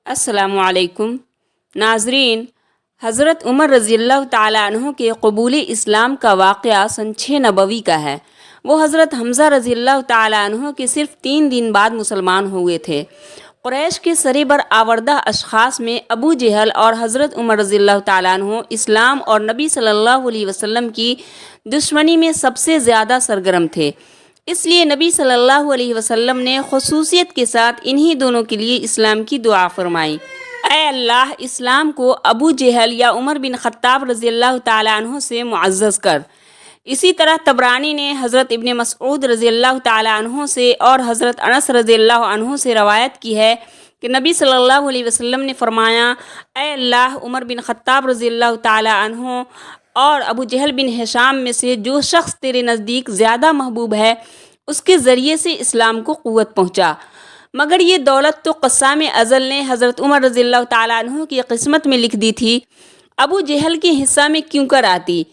السلام علیکم ناظرین، حضرت عمر رضی اللہ تعالیٰ عنہ کے قبول اسلام کا واقعہ سن 6 نبوی کا ہے۔ وہ حضرت حمزہ رضی اللہ تعالیٰ عنہ کے صرف 3 دن بعد مسلمان ہوئے تھے۔ قریش کے سر برآوردہ اشخاص میں ابو جہل اور حضرت عمر رضی اللہ تعالیٰ عنہ اسلام اور نبی صلی اللہ علیہ وسلم کی دشمنی میں سب سے زیادہ سرگرم تھے۔ اس لیے نبی صلی اللہ علیہ وسلم نے خصوصیت کے ساتھ انہی دونوں کے لیے اسلام کی دعا فرمائی۔ اے اللہ، اسلام کو ابو جہل یا عمر بن خطاب رضی اللہ تعالیٰ عنہ سے معزز کر۔ اسی طرح طبرانی نے حضرت ابن مسعود رضی اللہ تعالیٰ عنہ سے اور حضرت انس رضی اللہ عنہ سے روایت کی ہے کہ نبی صلی اللہ علیہ وسلم نے فرمایا، اے اللہ، عمر بن خطاب رضی اللہ تعالیٰ عنہ اور ابو جہل بن ہشام میں سے جو شخص تیرے نزدیک زیادہ محبوب ہے، اس کے ذریعے سے اسلام کو قوت پہنچا۔ مگر یہ دولت تو قسام ازل نے حضرت عمر رضی اللہ تعالیٰ عنہ کی قسمت میں لکھ دی تھی، ابو جہل کے حصہ میں کیوں کر آتی؟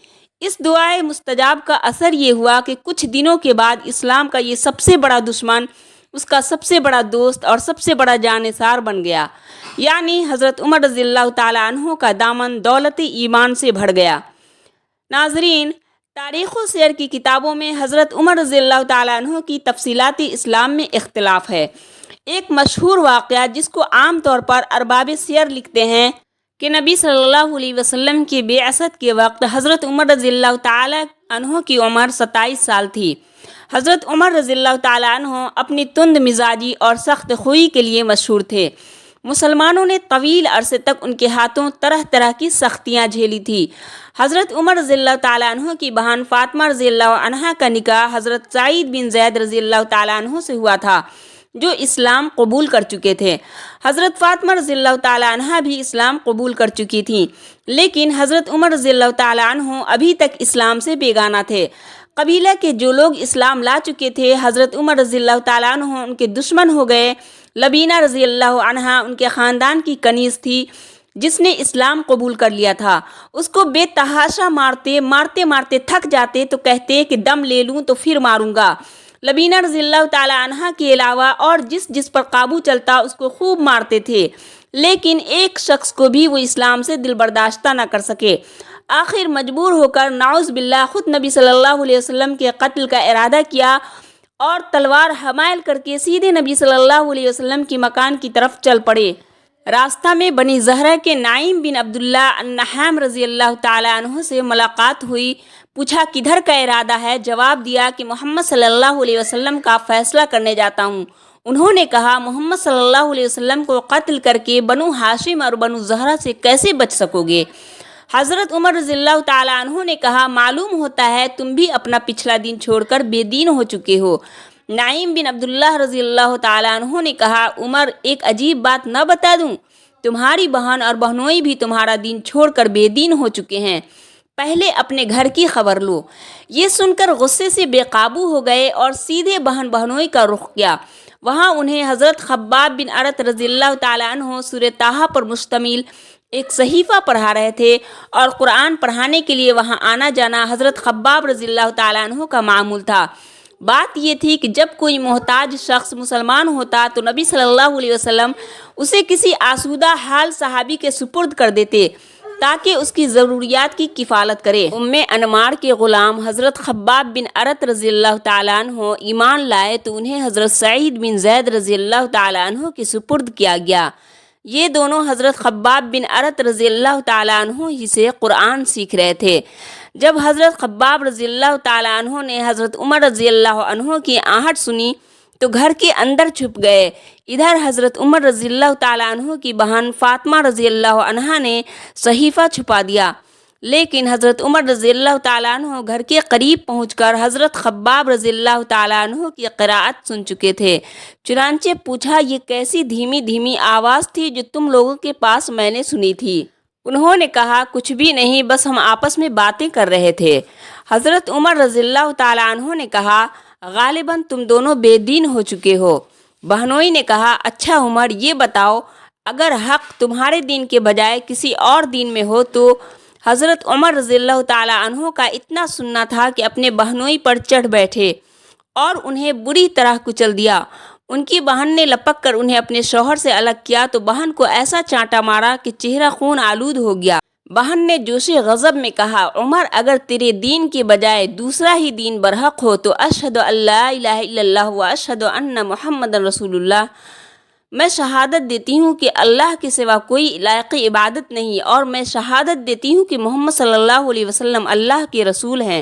اس دعائے مستجاب کا اثر یہ ہوا کہ کچھ دنوں کے بعد اسلام کا یہ سب سے بڑا دشمن اس کا سب سے بڑا دوست اور سب سے بڑا جانثار بن گیا، یعنی حضرت عمر رضی اللہ تعالیٰ عنہ کا دامن دولت ایمان سے بھر گیا۔ ناظرین، تاریخ و سیر کی کتابوں میں حضرت عمر رضی اللہ تعالیٰ عنہ کی تفصیلات اسلام میں اختلاف ہے۔ ایک مشہور واقعہ جس کو عام طور پر ارباب سیر لکھتے ہیں کہ نبی صلی اللہ علیہ وسلم کی بعثت کے وقت حضرت عمر رضی اللہ تعالیٰ عنہ کی عمر 27 سال تھی۔ حضرت عمر رضی اللہ تعالیٰ عنہ اپنی تند مزاجی اور سخت خوئی کے لیے مشہور تھے۔ مسلمانوں نے طویل عرصے تک ان کے ہاتھوں طرح طرح کی سختیاں جھیلی تھی۔ حضرت عمر رضی اللہ تعالیٰ عنہ کی بہن فاطمہ رضی اللہ عنہا کا نکاح حضرت سعید بن زید رضی اللہ تعالیٰ عنہ سے ہوا تھا، جو اسلام قبول کر چکے تھے۔ حضرت فاطمہ رضی اللہ تعالیٰ عنہا بھی اسلام قبول کر چکی تھیں، لیکن حضرت عمر رضی اللہ تعالیٰ عنہ ابھی تک اسلام سے بیگانہ تھے۔ قبیلہ کے جو لوگ اسلام لا چکے تھے، حضرت عمر رضی اللہ تعالیٰ عنہ ان کے دشمن ہو گئے۔ لبینہ رضی اللہ عنہا ان کے خاندان کی کنیز تھی جس نے اسلام قبول کر لیا تھا۔ اس کو بے تحاشا مارتے تھک جاتے تو کہتے کہ دم لے لوں تو پھر ماروں گا۔ لبینہ رضی اللہ تعالیٰ عنہا کے علاوہ اور جس پر قابو چلتا اس کو خوب مارتے تھے، لیکن ایک شخص کو بھی وہ اسلام سے دل برداشتہ نہ کر سکے۔ آخر مجبور ہو کر نعوذ باللہ خود نبی صلی اللہ علیہ وسلم کے قتل کا ارادہ کیا اور تلوار حمائل کر کے سیدھے نبی صلی اللہ علیہ وسلم کی مکان کی طرف چل پڑے۔ راستہ میں بنی زہرہ کے نعیم بن عبداللہ النحام رضی اللہ تعالیٰ عنہ سے ملاقات ہوئی۔ پوچھا کدھر کا ارادہ ہے؟ جواب دیا کہ محمد صلی اللہ علیہ وسلم کا فیصلہ کرنے جاتا ہوں۔ انہوں نے کہا، محمد صلی اللہ علیہ وسلم کو قتل کر کے بنو ہاشم اور بنو زہرہ سے کیسے بچ سکو گے؟ حضرت عمر رضی اللہ تعالیٰ عنہ نے کہا، معلوم ہوتا ہے تم بھی اپنا پچھلا دین چھوڑ کر بے دین ہو چکے ہو۔ نعیم بن عبداللہ رضی اللہ تعالیٰ عنہ نے کہا، عمر، ایک عجیب بات نہ بتا دوں؟ تمہاری بہن اور بہنوئی بھی تمہارا دین چھوڑ کر بے دین ہو چکے ہیں۔ پہلے اپنے گھر کی خبر لو۔ یہ سن کر غصے سے بے قابو ہو گئے اور سیدھے بہن بہنوئی کا رخ کیا۔ وہاں انہیں حضرت خباب بن ارت رضی اللہ تعالیٰ عنہ سورہ طٰہٰ پر مشتمل ایک صحیفہ پڑھا رہے تھے، اور قرآن پڑھانے کے لیے وہاں آنا جانا حضرت خباب رضی اللہ تعالیٰ عنہ کا معمول تھا۔ بات یہ تھی کہ جب کوئی محتاج شخص مسلمان ہوتا تو نبی صلی اللہ علیہ وسلم اسے کسی آسودہ حال صحابی کے سپرد کر دیتے تاکہ اس کی ضروریات کی کفالت کرے۔ انمار کے غلام حضرت خباب بن ارت رضی اللہ تعالیٰ عنہ ایمان لائے تو انہیں حضرت سعید بن زید رضی اللہ تعالیٰ عنہ کے سپرد کیا گیا۔ یہ دونوں حضرت خباب بن ارت رضی اللہ تعالیٰ عنہ ہی سے قرآن سیکھ رہے تھے۔ جب حضرت خباب رضی اللہ تعالیٰ عنہ نے حضرت عمر رضی اللہ عنہ کی آہٹ سنی تو گھر کے اندر چھپ گئے۔ ادھر حضرت عمر رضی اللہ تعالیٰ عنہ کی بہن فاطمہ رضی اللہ عنہا نے صحیفہ چھپا دیا، لیکن حضرت عمر رضی اللہ تعالیٰ عنہ گھر کے قریب پہنچ کر حضرت خباب رضی اللہ تعالیٰ عنہ کی قراءت سن چکے تھے۔ چنانچہ پوچھا، یہ کیسی دھیمی دھیمی آواز تھی جو تم لوگوں کے پاس میں نے سنی تھی؟ انہوں نے کہا، کچھ بھی نہیں، بس ہم آپس میں باتیں کر رہے تھے۔ حضرت عمر رضی اللہ تعالیٰ عنہ نے کہا، غالباً تم دونوں بے دین ہو چکے ہو۔ بہنوئی نے کہا، اچھا عمر، یہ بتاؤ اگر حق تمہارے دین کے بجائے کسی اور دین میں ہو تو؟ حضرت عمر رضی اللہ تعالیٰ عنہ کا اتنا سننا تھا کہ اپنے بہنوئی پر چڑھ بیٹھے اور انہیں بری طرح کچل دیا۔ ان کی بہن نے لپک کر انہیں اپنے شوہر سے الگ کیا تو بہن کو ایسا چانٹا مارا کہ چہرہ خون آلود ہو گیا۔ بہن نے جوش غضب میں کہا، عمر اگر تیرے دین کے بجائے دوسرا ہی دین برحق ہو تو اشہد ان لا الہ الا اللہ و اشہد ان محمد رسول اللہ، میں شہادت دیتی ہوں کہ اللہ کے سوا کوئی لائق عبادت نہیں، اور میں شہادت دیتی ہوں کہ محمد صلی اللہ علیہ وسلم اللہ کے رسول ہیں۔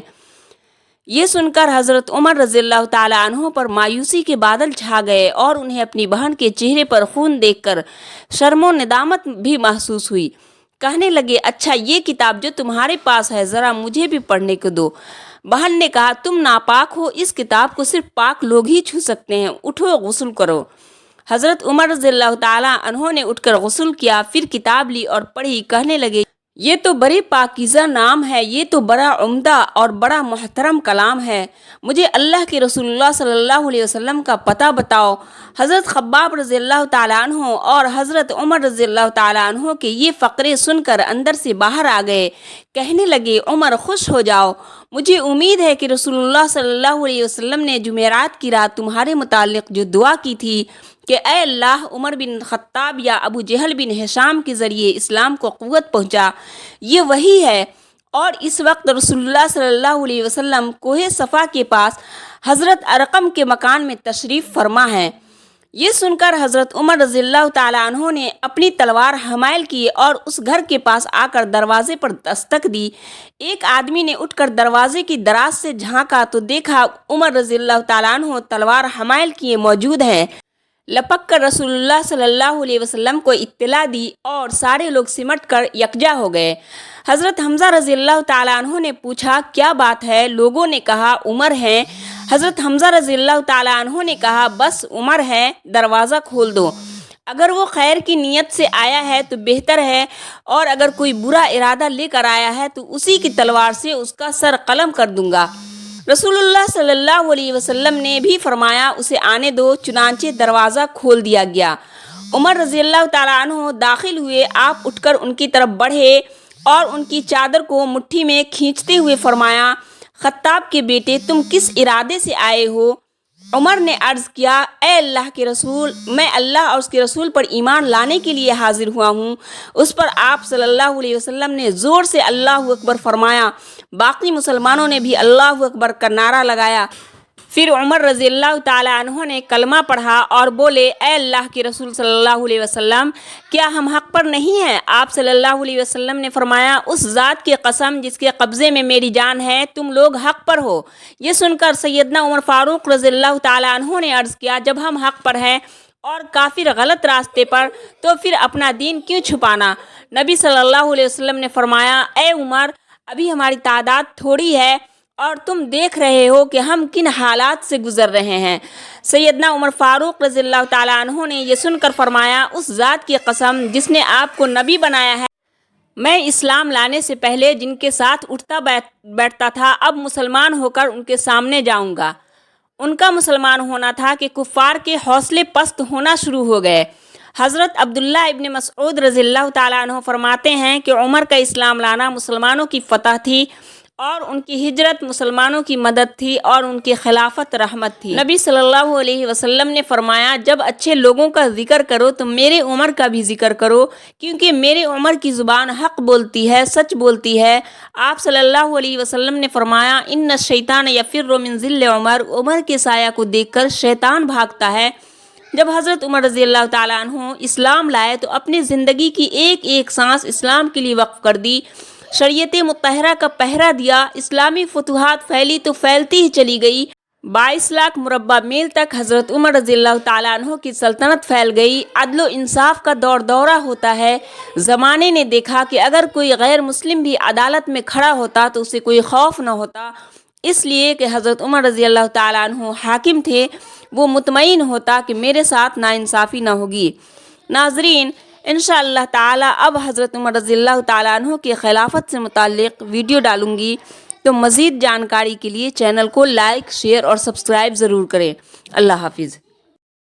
یہ سن کر حضرت عمر رضی اللہ تعالیٰ عنہ پر مایوسی کے بادل چھا گئے، اور انہیں اپنی بہن کے چہرے پر خون دیکھ کر شرم و ندامت بھی محسوس ہوئی۔ کہنے لگے، اچھا یہ کتاب جو تمہارے پاس ہے ذرا مجھے بھی پڑھنے کو دو۔ بہن نے کہا، تم ناپاک ہو، اس کتاب کو صرف پاک لوگ ہی چھو سکتے ہیں، اٹھو غسل کرو۔ حضرت عمر رضی اللہ تعالیٰ عنہ نے اٹھ کر غسل کیا، پھر کتاب لی اور پڑھی۔ کہنے لگے، یہ تو بڑے پاکیزہ نام ہے، یہ تو بڑا عمدہ اور بڑا محترم کلام ہے، مجھے اللہ کے رسول اللہ صلی اللہ علیہ وسلم کا پتہ بتاؤ۔ حضرت خباب رضی اللہ تعالیٰ عنہ اور حضرت عمر رضی اللہ تعالیٰ عنہ کے یہ فقرے سن کر اندر سے باہر آ گئے۔ کہنے لگے، عمر خوش ہو جاؤ، مجھے امید ہے کہ رسول اللہ صلی اللہ علیہ وسلم نے جمعرات کی رات تمہارے متعلق جو دعا کی تھی کہ اے اللہ، عمر بن خطاب یا ابو جہل بن ہشام کے ذریعے اسلام کو قوت پہنچا، یہ وہی ہے۔ اور اس وقت رسول اللہ صلی اللہ علیہ وسلم کوہ صفا کے پاس حضرت ارقم کے مکان میں تشریف فرما ہے۔ یہ سن کر حضرت عمر رضی اللہ تعالیٰ عنہ نے اپنی تلوار حمائل کی اور اس گھر کے پاس آ کر دروازے پر دستک دی۔ ایک آدمی نے اٹھ کر دروازے کی دراز سے جھانکا تو دیکھا عمر رضی اللہ تعالیٰ عنہ تلوار حمائل کیے موجود ہیں۔ لپک کر رسول اللہ صلی اللہ علیہ وسلم کو اطلاع دی اور سارے لوگ سمٹ کر یکجا ہو گئے۔ حضرت حمزہ رضی اللہ تعالیٰ عنہ نے پوچھا، کیا بات ہے؟ لوگوں نے کہا، عمر ہیں۔ حضرت حمزہ رضی اللہ تعالیٰ عنہ نے کہا، بس عمر ہے، دروازہ کھول دو۔ اگر وہ خیر کی نیت سے آیا ہے تو بہتر ہے، اور اگر کوئی برا ارادہ لے کر آیا ہے تو اسی کی تلوار سے اس کا سر قلم کر دوں گا۔ رسول اللہ صلی اللہ علیہ وسلم نے بھی فرمایا، اسے آنے دو، چنانچہ دروازہ کھول دیا گیا۔ عمر رضی اللہ تعالیٰ عنہ داخل ہوئے۔ آپ اٹھ کر ان کی طرف بڑھے اور ان کی چادر کو مٹھی میں کھینچتے ہوئے فرمایا، خطاب کے بیٹے، تم کس ارادے سے آئے ہو؟ عمر نے عرض کیا، اے اللہ کے رسول، میں اللہ اور اس کے رسول پر ایمان لانے کے لیے حاضر ہوا ہوں۔ اس پر آپ صلی اللہ علیہ وسلم نے زور سے اللہ اکبر فرمایا۔ باقی مسلمانوں نے بھی اللہ اکبر کا نعرہ لگایا۔ پھر عمر رضی اللہ تعالیٰ عنہ نے کلمہ پڑھا اور بولے، اے اللہ کے رسول صلی اللہ علیہ وسلم، کیا ہم حق پر نہیں ہیں؟ آپ صلی اللہ علیہ وسلم نے فرمایا، اس ذات کی قسم جس کے قبضے میں میری جان ہے، تم لوگ حق پر ہو۔ یہ سن کر سیدنا عمر فاروق رضی اللہ تعالیٰ عنہ نے عرض کیا، جب ہم حق پر ہیں اور کافر غلط راستے پر تو پھر اپنا دین کیوں چھپانا؟ نبی صلی اللہ علیہ وسلم نے فرمایا، اے عمر، ابھی ہماری تعداد تھوڑی ہے اور تم دیکھ رہے ہو کہ ہم کن حالات سے گزر رہے ہیں۔ سیدنا عمر فاروق رضی اللہ تعالیٰ عنہ نے یہ سن کر فرمایا، اس ذات کی قسم جس نے آپ کو نبی بنایا ہے، میں اسلام لانے سے پہلے جن کے ساتھ اٹھتا بیٹھتا تھا، اب مسلمان ہو کر ان کے سامنے جاؤں گا۔ ان کا مسلمان ہونا تھا کہ کفار کے حوصلے پست ہونا شروع ہو گئے۔ حضرت عبداللہ ابن مسعود رضی اللہ تعالیٰ عنہ فرماتے ہیں کہ عمر کا اسلام لانا مسلمانوں کی فتح تھی، اور ان کی ہجرت مسلمانوں کی مدد تھی، اور ان کی خلافت رحمت تھی۔ نبی صلی اللہ علیہ وسلم نے فرمایا، جب اچھے لوگوں کا ذکر کرو تو میرے عمر کا بھی ذکر کرو، کیونکہ میرے عمر کی زبان حق بولتی ہے، سچ بولتی ہے۔ آپ صلی اللہ علیہ وسلم نے فرمایا، ان الشیطان یفر من ظل عمر، عمر کے سایہ کو دیکھ کر شیطان بھاگتا ہے۔ جب حضرت عمر رضی اللہ تعالیٰ عنہ اسلام لائے تو اپنی زندگی کی ایک ایک سانس اسلام کے لیے وقف کر دی، شریعت مطہرہ کا پہرا دیا، اسلامی فتوحات پھیلی تو پھیلتی ہی چلی گئی۔ 22 لاکھ مربع میل تک حضرت عمر رضی اللہ تعالیٰ عنہ کی سلطنت پھیل گئی۔ عدل و انصاف کا دورہ ہوتا ہے۔ زمانے نے دیکھا کہ اگر کوئی غیر مسلم بھی عدالت میں کھڑا ہوتا تو اسے کوئی خوف نہ ہوتا، اس لیے کہ حضرت عمر رضی اللہ تعالیٰ عنہ حاکم تھے، وہ مطمئن ہوتا کہ میرے ساتھ ناانصافی نہ ہوگی۔ ناظرین، انشاءاللہ تعالی اب حضرت عمر رضی اللہ تعالیٰ عنہ کی خلافت سے متعلق ویڈیو ڈالوں گی، تو مزید جانکاری کے لیے چینل کو لائک، شیئر اور سبسکرائب ضرور کریں۔ اللہ حافظ۔